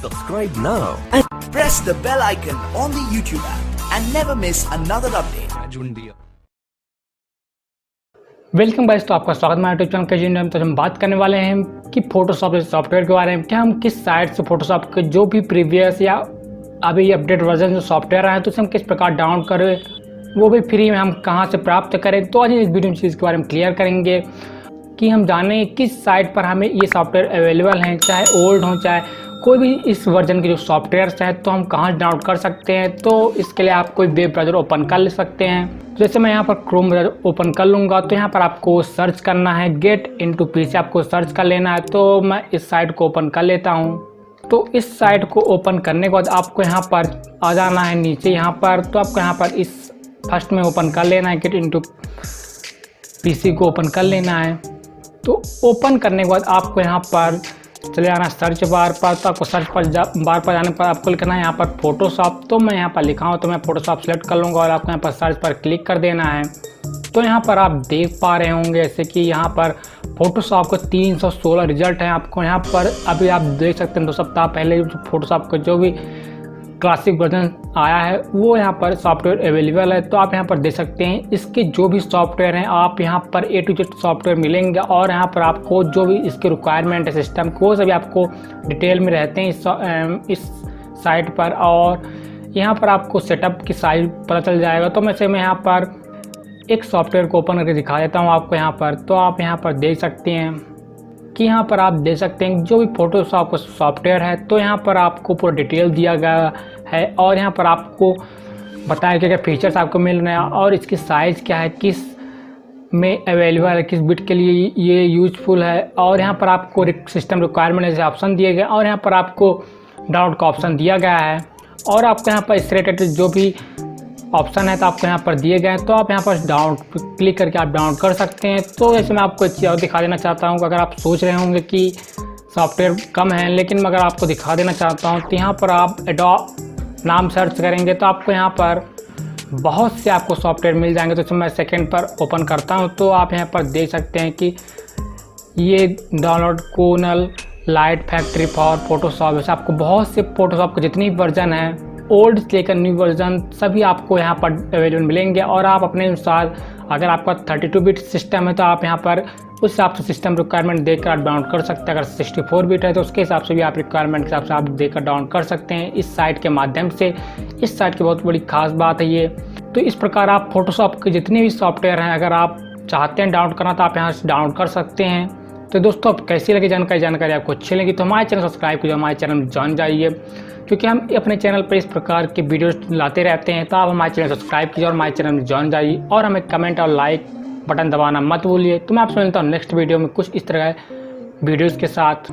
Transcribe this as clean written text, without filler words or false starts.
Subscribe now and press the bell icon on the YouTube app and never miss another update. CADUIndia. Welcome guys, तो आपका स्वागत है YouTube channel CADUIndia में। तो हम बात करने वाले हैं कि फोटोशॉप सॉफ्टवेयर के बारे में, कि हम किस साइट से फोटोशॉप के जो भी प्रीवियस या अभी अपडेट वर्जन जो सॉफ्टवेयर आए तो उसे हम किस प्रकार डाउनलोड करें, वो भी फ्री में हम कहां से प्राप्त करें। तो आज इस वीडियो में चीज़ के बारे में क्लियर करेंगे कि हम जानें किस साइट पर हमें ये सॉफ्टवेयर अवेलेबल हैं, चाहे ओल्ड हो चाहे कोई भी इस वर्जन के जो सॉफ्टवेयर चाहे तो हम कहाँ डाउनलोड कर सकते हैं। तो इसके लिए आप कोई वेब ब्राउज़र ओपन कर ले सकते हैं। जैसे मैं यहाँ पर क्रोम ब्राउज़र ओपन कर लूँगा तो यहाँ पर आपको सर्च करना है गेट इनटू पीसी, आपको सर्च कर लेना है। तो मैं इस साइट को ओपन कर लेता हूँ। तो इस साइट को ओपन करने के बाद आपको यहाँ पर आ जाना है नीचे यहाँ पर। तो आपको यहाँ पर इस फर्स्ट में ओपन कर लेना है, गेट इनटू पीसी को ओपन कर लेना है। तो ओपन करने के बाद आपको यहाँ पर चले जाना सर्च बार पर। तो आपको सर्च पर बार पर जाने पर आपको लिखना है यहाँ पर फोटोशॉप। तो मैं यहाँ पर लिखा हूँ तो मैं फोटोशॉप सेलेक्ट कर लूँगा और आपको यहाँ पर सर्च पर क्लिक कर देना है। तो यहाँ पर आप देख पा रहे होंगे जैसे कि यहाँ पर फोटोशॉप का 316 रिजल्ट है। आपको यहाँ पर अभी आप देख सकते हैं 2 सप्ताह पहले फोटोशॉप का जो भी क्लासिक वर्जन आया है वो यहाँ पर सॉफ्टवेयर अवेलेबल है। तो आप यहाँ पर देख सकते हैं इसके जो भी सॉफ्टवेयर हैं, आप यहाँ पर A to Z सॉफ्टवेयर मिलेंगे और यहाँ पर आपको जो भी इसके रिक्वायरमेंट है सिस्टम को वो सभी आपको डिटेल में रहते हैं इस साइट पर। और यहाँ पर आपको सेटअप की साइज पता चल जाएगा। तो मैं यहाँ पर एक सॉफ्टवेयर को ओपन करके दिखा देता हूँ आपको यहाँ पर। तो आप यहाँ पर देख सकते हैं कि यहाँ पर आप देख सकते हैं जो भी फोटोशॉप का सॉफ्टवेयर है तो यहाँ पर आपको पूरा डिटेल दिया गया है और यहाँ पर आपको बताया क्या क्या फीचर्स आपको मिल रहे हैं और इसकी साइज़ क्या है, किस में अवेलेबल है, किस बिट के लिए ये यूजफुल है। और यहाँ पर आपको सिस्टम रिक्वायरमेंट जैसे ऑप्शन दिए गए और यहाँ पर आपको डाउनलोड का ऑप्शन दिया गया है और आपको यहाँ पर इससे रिलेटेड जो भी ऑप्शन है तो आपको यहाँ पर दिए गए हैं। तो आप यहाँ पर डाउनलोड क्लिक करके आप डाउनलोड कर सकते हैं। तो जैसे मैं आपको एक चीज़ और दिखा देना चाहता हूँ, अगर आप सोच रहे होंगे कि सॉफ्टवेयर कम है लेकिन मगर आपको दिखा देना चाहता हूँ तो यहाँ पर आप एडोब नाम सर्च करेंगे तो आपको यहाँ पर बहुत से आपको सॉफ्टवेयर मिल जाएंगे। तो मैं सेकेंड पर ओपन करता हूँ तो आप यहाँ पर देख सकते हैं कि ये download Knoll Light Factory for Photoshop, जैसे आपको बहुत से फोटोशॉप के जितनी वर्जन है ओल्ड से लेकर न्यू वर्जन सभी आपको यहाँ पर अवेलेबल मिलेंगे। और आप अपने अनुसार अगर आपका 32 बिट सिस्टम है तो आप यहाँ पर उस हिसाब से सिस्टम रिक्वायरमेंट देखकर आप डाउनलोड कर सकते हैं। अगर 64 बिट है तो उसके हिसाब से भी आप रिक्वायरमेंट के हिसाब से आप देखकर डाउनलोड कर सकते हैं इस साइट के माध्यम से। इस साइट की बहुत बड़ी खास बात है ये। तो इस प्रकार आप फोटोशॉप के जितने भी सॉफ्टवेयर हैं अगर आप चाहते हैं डाउनलोड करना तो आप यहाँ से डाउनलोड कर सकते हैं। तो दोस्तों अब कैसी लगी जानकारी आपको अच्छी लगी तो हमारे चैनल सब्सक्राइब कीजिए, हमारे चैनल में जान जाइए क्योंकि हम अपने चैनल पर इस प्रकार के वीडियोस लाते रहते हैं। तो आप हमारे चैनल सब्सक्राइब कीजिए और हमारे चैनल में जान जाइए और हमें कमेंट और लाइक बटन दबाना मत भूलिए। तो मैं आपसे मिलता हूँ नेक्स्ट वीडियो में कुछ इस तरह वीडियोज़ के साथ।